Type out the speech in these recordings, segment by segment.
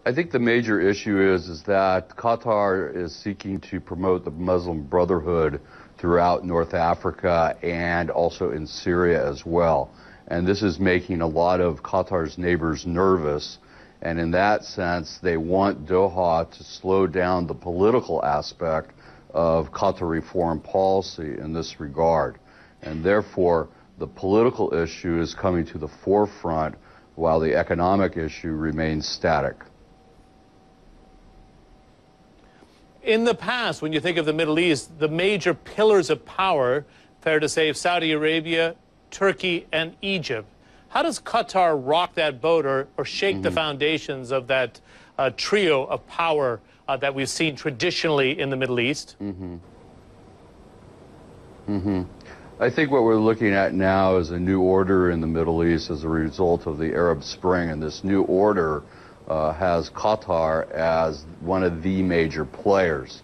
I think the major issue is that Qatar is seeking to promote the Muslim Brotherhood throughout North Africa and also in Syria as well. And this is making a lot of Qatar's neighbors nervous. And in that sense, they want Doha to slow down the political aspect of Qatari foreign policy in this regard. And therefore, the political issue is coming to the forefront while the economic issue remains static. In the past, when you think of the Middle East, the major pillars of power, fair to say, Saudi Arabia, Turkey, and Egypt. How does Qatar rock that boat or shake the foundations of that trio of power that we've seen traditionally in the Middle East? I think what we're looking at now is a new order in the Middle East as a result of the Arab Spring, and this new order has Qatar as one of the major players,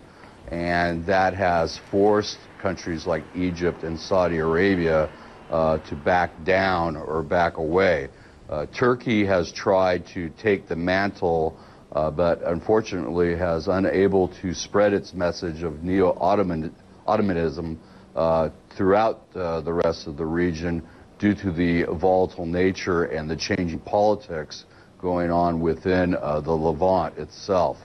and that has forced countries like Egypt and Saudi Arabia to back down or back away. Turkey has tried to take the mantle, but unfortunately has unable to spread its message of neo-Ottomanism throughout the rest of the region due to the volatile nature and the changing politics going on within the Levant itself.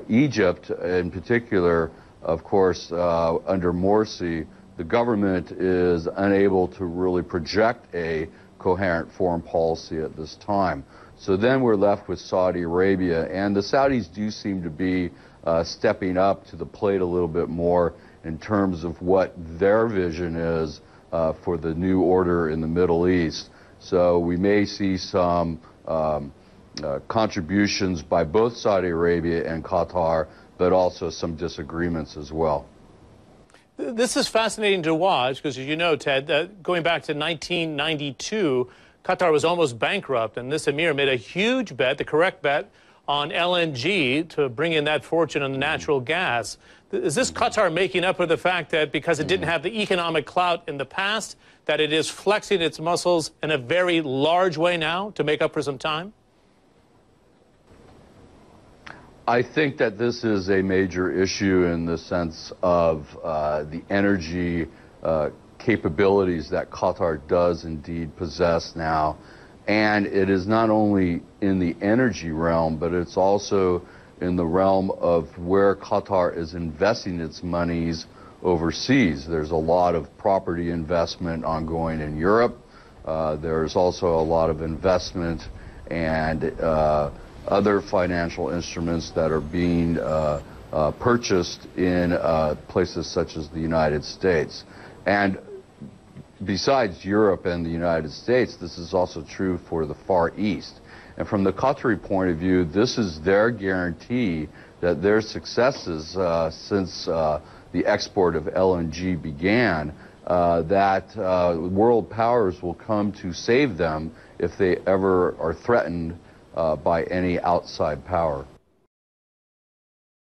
Egypt, in particular, of course, under Morsi, the government is unable to really project a coherent foreign policy at this time. So then we're left with Saudi Arabia, and the Saudis do seem to be stepping up to the plate a little bit more in terms of what their vision is for the new order in the Middle East. So we may see some contributions by both Saudi Arabia and Qatar, but also some disagreements as well. This is fascinating to watch because, as you know, Ted, going back to 1992, Qatar was almost bankrupt, and this emir made a huge bet, the correct bet, on LNG to bring in that fortune on the natural gas. Is this Qatar making up for the fact that because it didn't have the economic clout in the past, that it is flexing its muscles in a very large way now to make up for some time? I think that this is a major issue in the sense of the energy capabilities that Qatar does indeed possess now. And it is not only in the energy realm, but it's also in the realm of where Qatar is investing its monies overseas. There's a lot of property investment ongoing in Europe. There's also a lot of investment and other financial instruments that are being purchased in places such as the United States. And besides Europe and the United States, this is also true for the Far East. And from the Qatari point of view, this is their guarantee that their successes since the export of LNG began, that world powers will come to save them if they ever are threatened by any outside power.